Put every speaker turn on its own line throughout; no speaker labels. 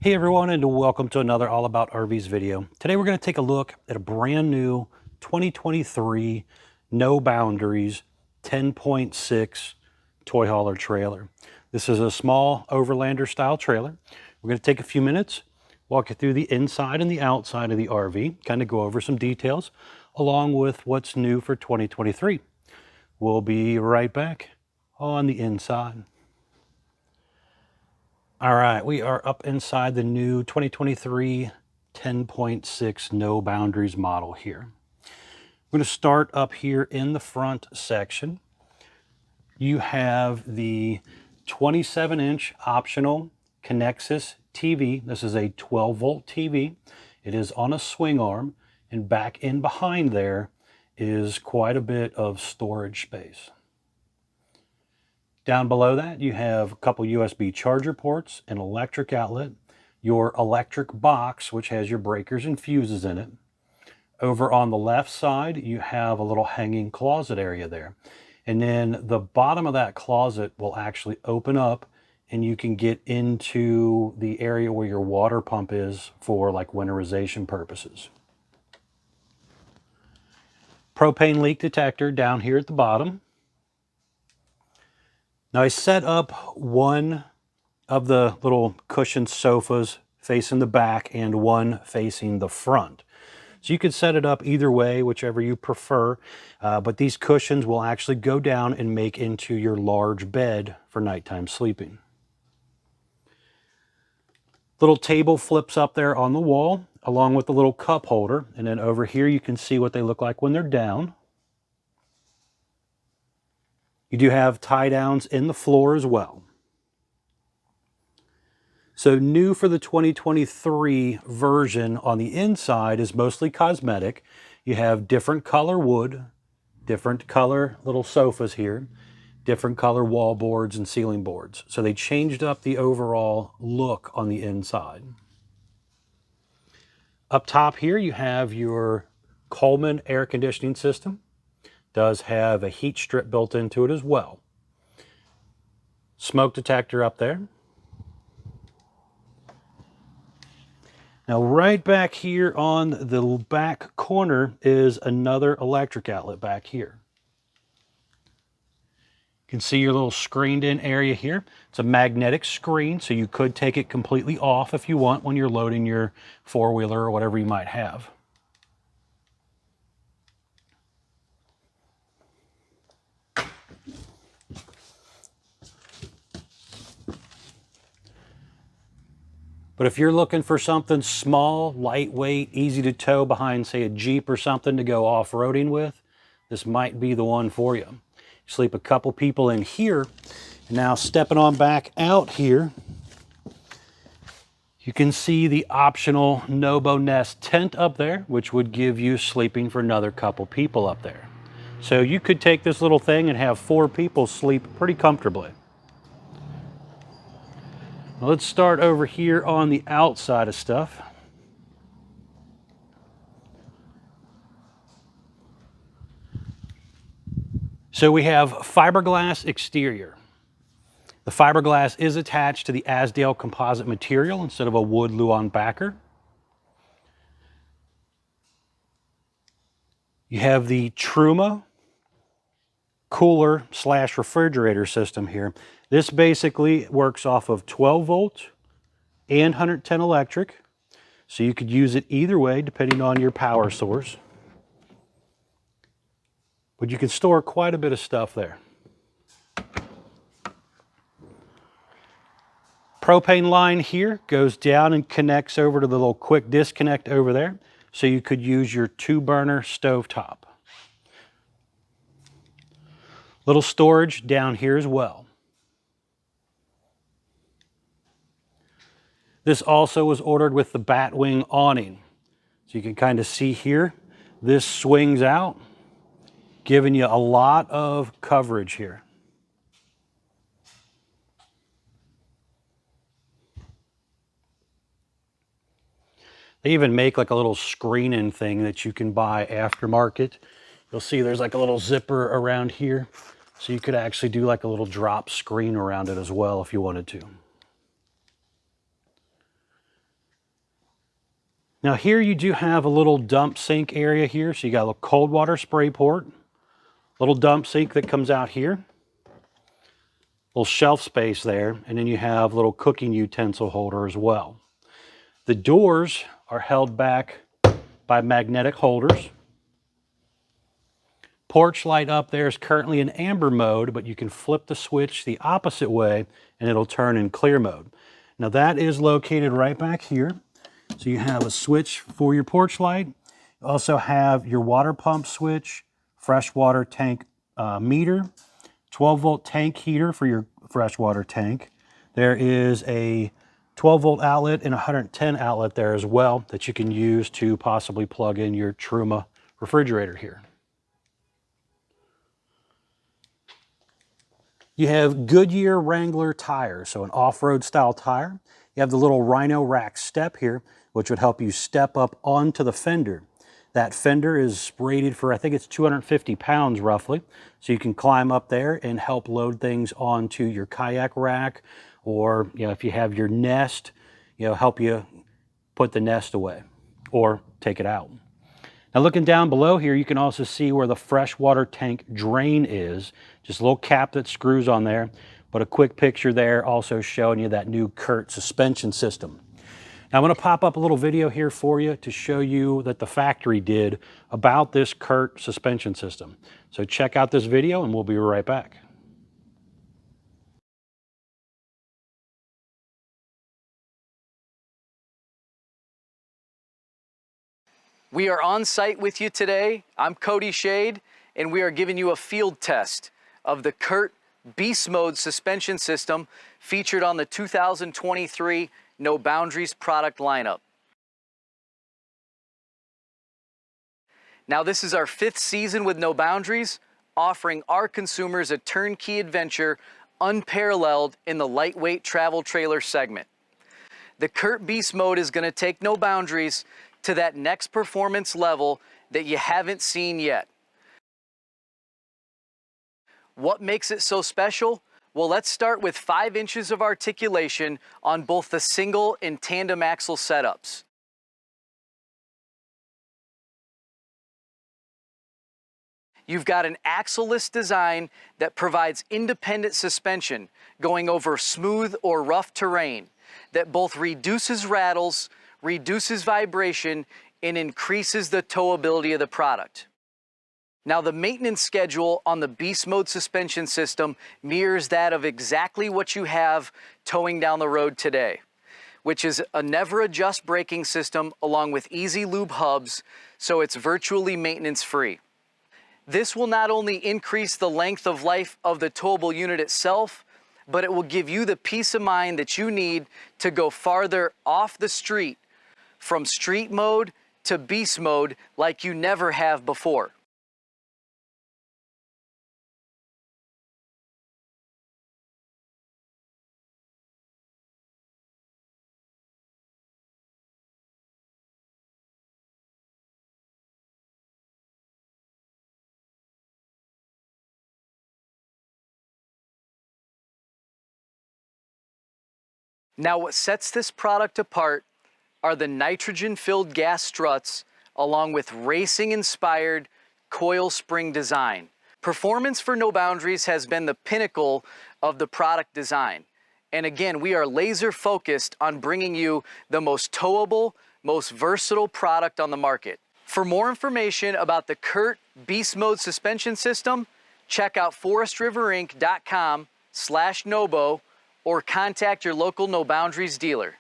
Hey everyone, and welcome to another All About RVs video. Today we're going to take a look at a brand new 2023 No Boundaries 10.6 toy hauler trailer. This is a small Overlander style trailer. We're going to take a few minutes, walk you through the inside and the outside of the RV, kind of go over some details along with what's new for 2023. We'll be right back on the inside. All right, we are up inside the new 2023 10.6 No Boundaries model here. We're going to start up here in the front section. You have the 27-inch optional Connexus TV. This is a 12-volt TV. It is on a swing arm, and back in behind there is quite a bit of storage space. Down below that, you have a couple USB charger ports, an electric outlet, your electric box, which has your breakers and fuses in it. Over on the left side, you have a little hanging closet area there. And then the bottom of that closet will actually open up and you can get into the area where your water pump is for like winterization purposes. Propane leak detector down here at the bottom. Now I set up one of the little cushioned sofas facing the back and one facing the front. So you could set it up either way, whichever you prefer, but these cushions will actually go down and make into your large bed for nighttime sleeping. Little table flips up there on the wall along with the little cup holder, and then over here you can see what they look like when they're down. You do have tie downs in the floor as well. So new for the 2023 version on the inside is mostly cosmetic. You have different color wood, different color little sofas here, different color wall boards and ceiling boards. So they changed up the overall look on the inside. Up top here you have your Coleman air conditioning system. Does have a heat strip built into it as well. Smoke detector up there. Now right back here on the back corner is another electric outlet back here. You can see your little screened in area here. It's a magnetic screen, so you could take it completely off if you want when you're loading your four-wheeler or whatever you might have. But if you're looking for something small, lightweight, easy to tow behind, say, a Jeep or something to go off-roading with, this might be the one for you. You sleep a couple people in here. And now stepping on back out here, you can see the optional NOBO Nest tent up there, which would give you sleeping for another couple people up there. So you could take this little thing and have 4 people sleep pretty comfortably. Now let's start over here on the outside of stuff. So we have fiberglass exterior. The fiberglass is attached to the Azdel composite material instead of a wood Luan backer. You have the Truma cooler / refrigerator system here. This basically works off of 12 volt and 110 electric. So you could use it either way depending on your power source. But you can store quite a bit of stuff there. Propane line here goes down and connects over to the little quick disconnect over there. So you could use your 2-burner stovetop. Little storage down here as well. This also was ordered with the Batwing awning. So you can kind of see here, this swings out, giving you a lot of coverage here. They even make like a little screening thing that you can buy aftermarket. You'll see there's like a little zipper around here. So you could actually do like a little drop screen around it as well if you wanted to. Now here you do have a little dump sink area here. So you got a little cold water spray port, little dump sink that comes out here, little shelf space there, and then you have a little cooking utensil holder as well. The doors are held back by magnetic holders. Porch light up there is currently in amber mode, but you can flip the switch the opposite way and it'll turn in clear mode. Now that is located right back here. So you have a switch for your porch light. You also have your water pump switch, freshwater tank meter, 12-volt tank heater for your freshwater tank. There is a 12-volt outlet and a 110 outlet there as well that you can use to possibly plug in your Truma refrigerator here. You have Goodyear Wrangler tires, so an off-road style tire. You have the little Rhino rack step here, which would help you step up onto the fender. That fender is rated for, I think it's 250 pounds roughly, so you can climb up there and help load things onto your kayak rack, or if you have your nest, help you put the nest away or take it out. Now looking down below here, you can also see where the freshwater tank drain is. Just a little cap that screws on there, but a quick picture there also showing you that new Curt suspension system. Now I'm going to pop up a little video here for you to show you that the factory did about this Curt suspension system. So check out this video and we'll be right back.
We are on site with you today. I'm Cody Shade, and we are giving you a field test of the Curt Beast Mode suspension system featured on the 2023 No Boundaries product lineup. Now, this is our 5th season with No Boundaries, offering our consumers a turnkey adventure unparalleled in the lightweight travel trailer segment. The Curt Beast Mode is going to take No Boundaries to that next performance level that you haven't seen yet. What makes it so special? Well, let's start with 5 inches of articulation on both the single and tandem axle setups. You've got an axle-less design that provides independent suspension going over smooth or rough terrain that both reduces rattles, reduces vibration, and increases the towability of the product. Now, the maintenance schedule on the Beast Mode suspension system mirrors that of exactly what you have towing down the road today, which is a never adjust braking system along with easy lube hubs, so it's virtually maintenance free. This will not only increase the length of life of the towable unit itself, but it will give you the peace of mind that you need to go farther off the street from street mode to beast mode like you never have before. Now, what sets this product apart are the nitrogen-filled gas struts along with racing-inspired coil spring design. Performance for No Boundaries has been the pinnacle of the product design. And again, we are laser focused on bringing you the most towable, most versatile product on the market. For more information about the Curt Beast Mode suspension system, check out ForestriverInc.com/NOBO or contact your local No Boundaries dealer.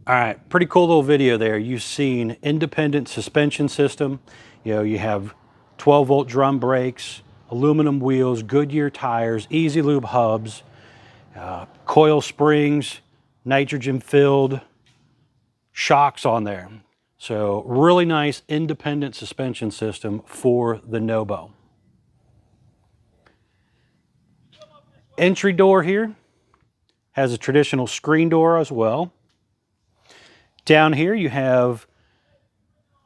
All right, pretty cool little video there. You've seen independent suspension system. You have 12-volt drum brakes, aluminum wheels, Goodyear tires, easy lube hubs, coil springs, nitrogen-filled shocks on there. So really nice independent suspension system for the NOBO. Entry door here has a traditional screen door as well. Down here you have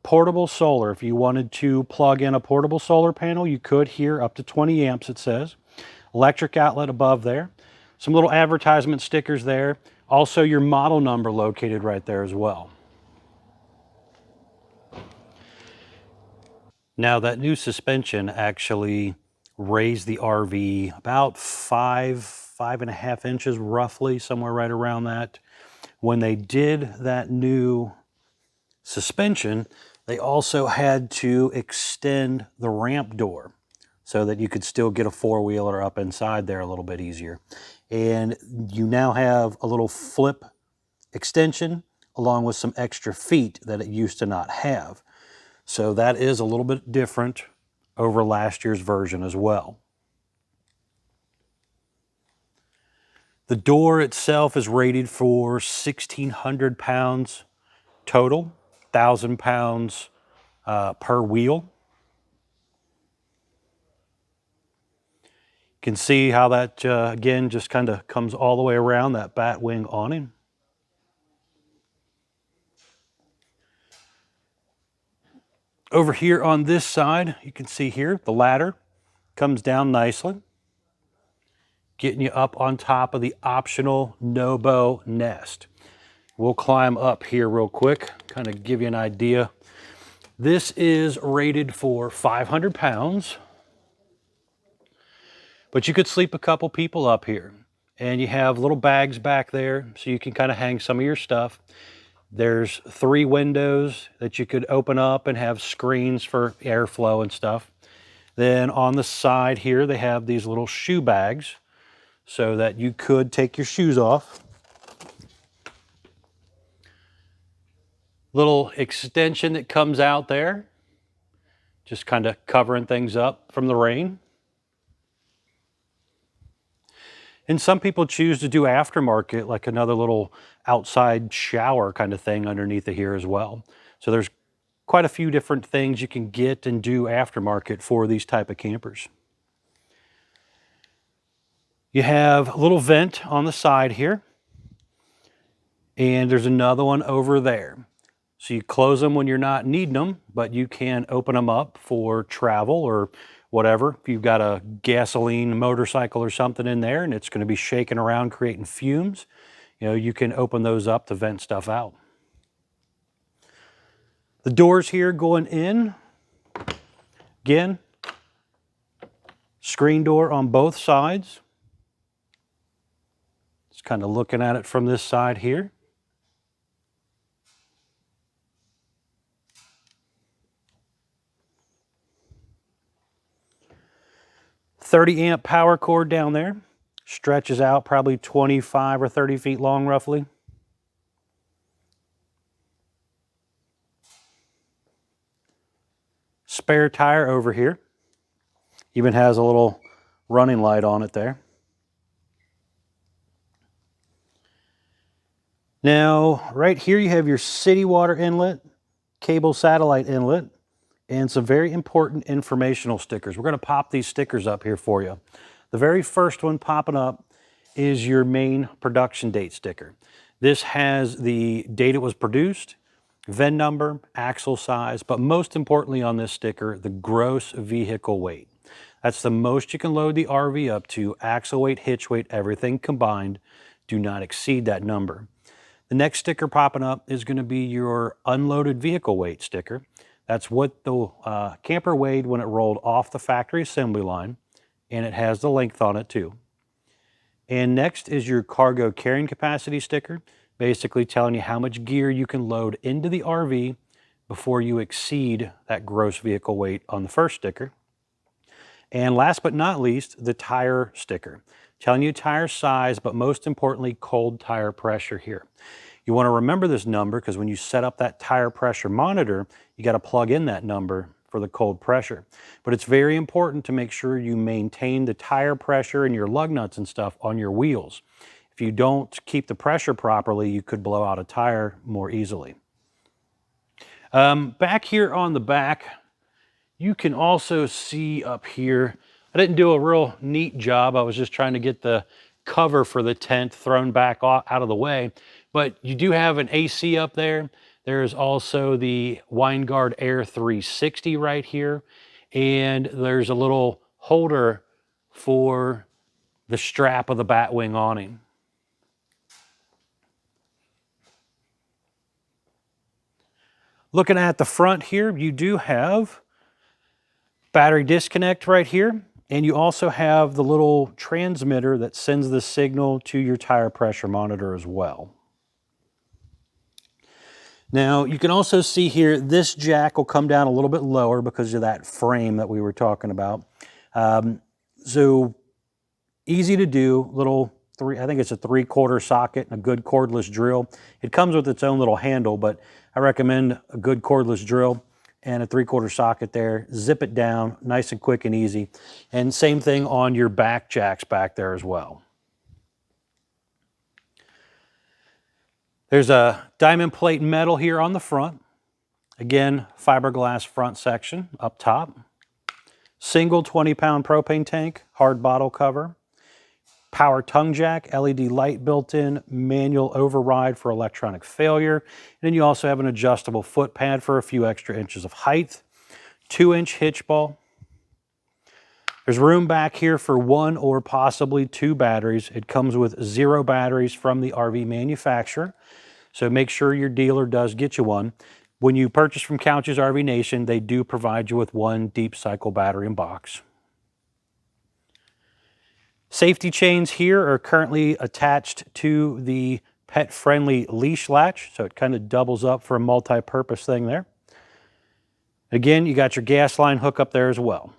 portable solar. If you wanted to plug in a portable solar panel, you could here, up to 20 amps it says. Electric outlet above there. Some little advertisement stickers there Also, your model number located right there as well. Now, that new suspension actually raised the RV about 5.5 inches roughly, somewhere right around that. When they did that new suspension, they also had to extend the ramp door so that you could still get a four-wheeler up inside there a little bit easier. And you now have a little flip extension along with some extra feet that it used to not have. So that is a little bit different over last year's version as well. The door itself is rated for 1,600 pounds total, 1,000 pounds per wheel. You can see how that, again, just kind of comes all the way around that Batwing awning. Over here on this side, you can see here, the ladder comes down nicely, getting you up on top of the optional NOBO nest. We'll climb up here real quick, kind of give you an idea. This is rated for 500 pounds, but you could sleep a couple people up here. And you have little bags back there, so you can kind of hang some of your stuff. There's 3 windows that you could open up and have screens for airflow and stuff. Then on the side here, they have these little shoe bags so that you could take your shoes off. Little extension that comes out there, just kind of covering things up from the rain. And some people choose to do aftermarket, like another little outside shower kind of thing underneath of here as well. So there's quite a few different things you can get and do aftermarket for these type of campers. You have a little vent on the side here, and there's another one over there. So you close them when you're not needing them, but you can open them up for travel or whatever. If you've got a gasoline motorcycle or something in there and it's going to be shaking around creating fumes, you can open those up to vent stuff out. The doors here going in, again, screen door on both sides. Just kind of looking at it from this side here. .30 amp power cord down there. Stretches out probably 25 or 30 feet long roughly. Spare tire over here. Even has a little running light on it there. Now, right here you have your city water inlet, cable satellite inlet, and some very important informational stickers. We're going to pop these stickers up here for you. The very first one popping up is your main production date sticker. This has the date it was produced, VIN number, axle size, but most importantly on this sticker, the gross vehicle weight. That's the most you can load the RV up to, axle weight, hitch weight, everything combined. Do not exceed that number. The next sticker popping up is going to be your unloaded vehicle weight sticker. That's what the camper weighed when it rolled off the factory assembly line, and it has the length on it too. And next is your cargo carrying capacity sticker, basically telling you how much gear you can load into the RV before you exceed that gross vehicle weight on the first sticker. And last but not least, the tire sticker, telling you tire size, but most importantly, cold tire pressure here. You want to remember this number because when you set up that tire pressure monitor, you got to plug in that number for the cold pressure. But it's very important to make sure you maintain the tire pressure and your lug nuts and stuff on your wheels. If you don't keep the pressure properly, you could blow out a tire more easily. Back here on the back, you can also see up here, I didn't do a real neat job. I was just trying to get the cover for the tent thrown back out of the way. But you do have an AC up there. There's also the Winegard Air 360 right here. And there's a little holder for the strap of the Batwing awning. Looking at the front here, you do have battery disconnect right here, and you also have the little transmitter that sends the signal to your tire pressure monitor as well. Now, you can also see here, this jack will come down a little bit lower because of that frame that we were talking about. So easy to do, I think it's a 3/4 socket and a good cordless drill. It comes with its own little handle, but I recommend a good cordless drill and a 3/4 socket there. Zip it down, nice and quick and easy. And same thing on your back jacks back there as well. There's a diamond plate metal here on the front. Again, fiberglass front section up top. Single 20-pound propane tank, hard bottle cover. Power tongue jack, LED light built in, manual override for electronic failure. And then you also have an adjustable foot pad for a few extra inches of height. 2-inch hitch ball. There's room back here for 1 or possibly 2 batteries. It comes with 0 batteries from the RV manufacturer. So make sure your dealer does get you one. When you purchase from Couch's RV Nation, they do provide you with 1 deep cycle battery in box. Safety chains here are currently attached to the pet-friendly leash latch, so it kind of doubles up for a multi-purpose thing there. Again, you got your gas line hook up there as well.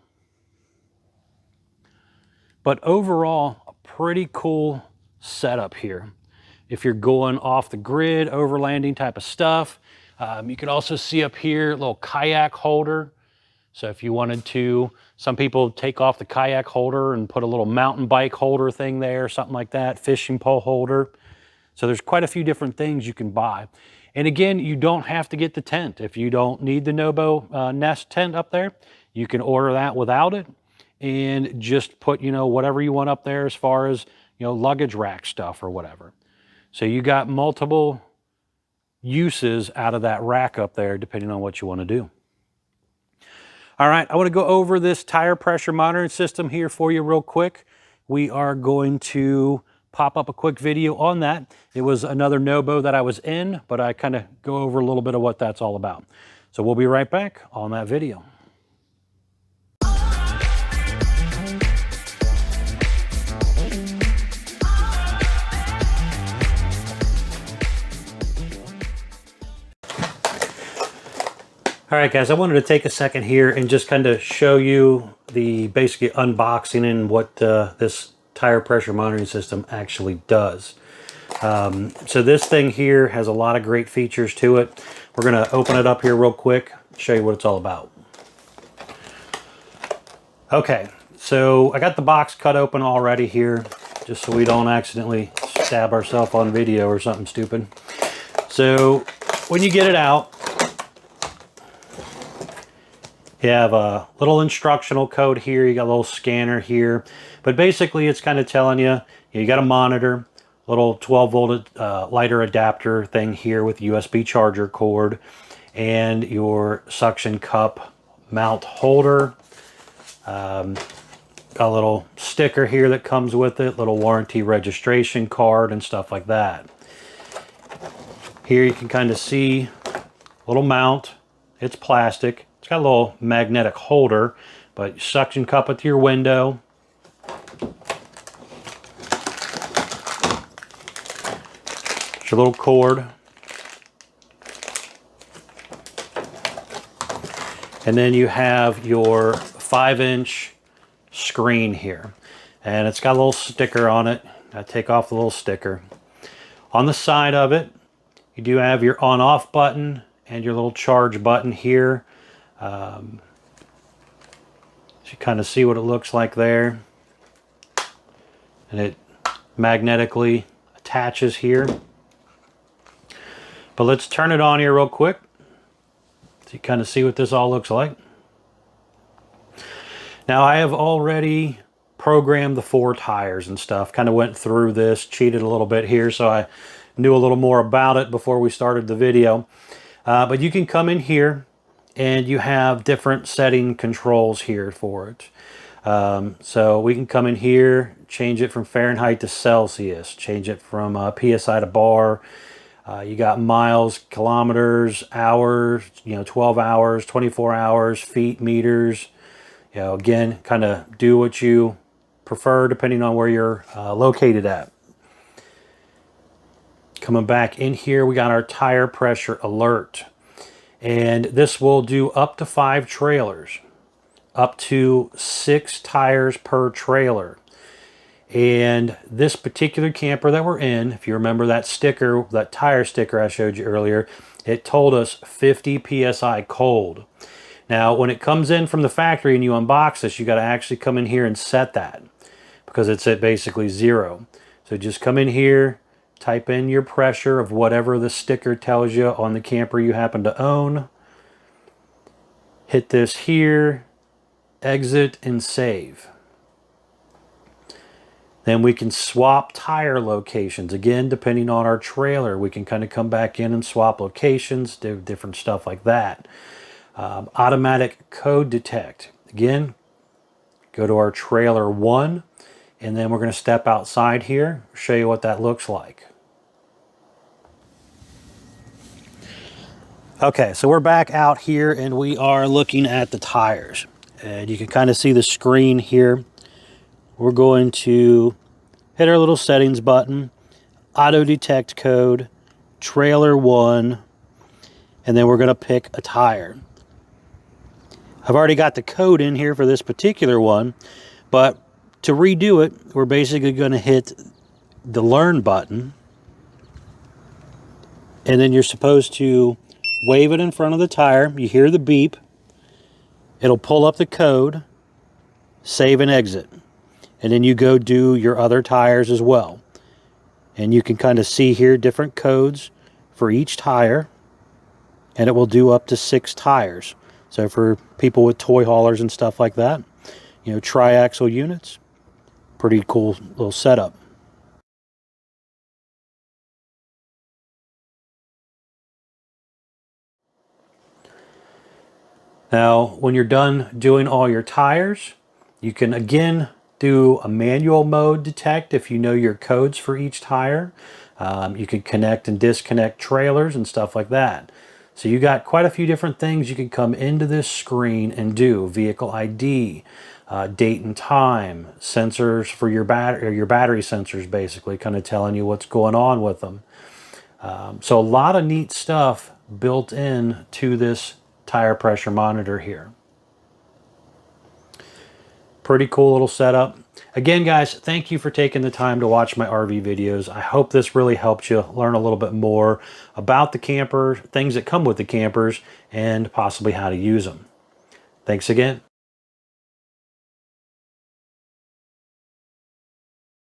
But overall, a pretty cool setup here. If you're going off the grid, overlanding type of stuff. You can also see up here a little kayak holder. So if you wanted to, some people take off the kayak holder and put a little mountain bike holder thing there, something like that, fishing pole holder. So there's quite a few different things you can buy. And again, you don't have to get the tent. If you don't need the NOBO Nest tent up there, you can order that without it and just put, whatever you want up there as far as, luggage rack stuff or whatever. So you got multiple uses out of that rack up there, depending on what you want to do. All right, I want to go over this tire pressure monitoring system here for you real quick. We are going to pop up a quick video on that. It was another NOBO that I was in, but I kind of go over a little bit of what that's all about. So we'll be right back on that video. All right, guys, I wanted to take a second here and just kind of show you the basically unboxing and what this tire pressure monitoring system actually does. So this thing here has a lot of great features to it. We're going to open it up here real quick, show you what it's all about. Okay, so I got the box cut open already here, just so we don't accidentally stab ourselves on video or something stupid. So when you get it out, you have a little instructional code here, you got a little scanner here, but basically it's kind of telling you, you got a monitor, little 12-volt lighter adapter thing here with USB charger cord, and your suction cup mount holder. Got a little sticker here that comes with it, little warranty registration card and stuff like that. Here you can kind of see a little mount, it's plastic. It's got a little magnetic holder, but you suction cup it to your window. It's your little cord. And then you have your 5-inch screen here. And it's got a little sticker on it. I take off the little sticker. On the side of it, you do have your on-off button and your little charge button here. So you kind of see what it looks like there. And it magnetically attaches here. But let's turn it on here real quick so you kind of see what this all looks like. Now I have already programmed the 4 tires and stuff. Kind of went through this, cheated a little bit here, so I knew a little more about it before we started the video. But you can come in here and you have different setting controls here for it. So we can come in here, change it from Fahrenheit to Celsius, change it from PSI to bar. You got miles, kilometers, hours, 12 hours, 24 hours, feet, meters. Again, kind of do what you prefer depending on where you're located at. Coming back in here, we got our tire pressure alert. And this will do up to 5 trailers, up to 6 tires per trailer. And this particular camper that we're in, if you remember that sticker, that tire sticker I showed you earlier, it told us 50 PSI cold. Now, when it comes in from the factory and you unbox this, you got to actually come in here and set that because it's at basically 0. So just come in here, type in your pressure of whatever the sticker tells you on the camper you happen to own. Hit this here, exit, and save. Then we can swap tire locations. Again, depending on our trailer, we can kind of come back in and swap locations, do different stuff like that. Automatic code detect. Again, go to our trailer 1, and then we're going to step outside here, show you what that looks like. Okay, so we're back out here and we are looking at the tires. And you can kind of see the screen here. We're going to hit our little settings button, auto detect code, trailer 1, and then we're going to pick a tire. I've already got the code in here for this particular one, but to redo it, we're basically going to hit the learn button, and then you're supposed to wave it in front of the tire. You hear the beep. It'll pull up the code, save and exit. And then you go do your other tires as well. And you can kind of see here different codes for each tire. And it will do up to 6 tires. So for people with toy haulers and stuff like that, triaxle units, pretty cool little setup. Now, when you're done doing all your tires, you can again do a manual mode detect if you know your codes for each tire. You can connect and disconnect trailers and stuff like that. So you got quite a few different things you can come into this screen and do. Vehicle ID, date and time, sensors for your battery sensors, basically kind of telling you what's going on with them. So a lot of neat stuff built in to this tire pressure monitor here. Pretty cool little setup. Again, guys, thank you for taking the time to watch my RV videos. I hope this really helped you learn a little bit more about the camper, things that come with the campers, and possibly how to use them. Thanks again.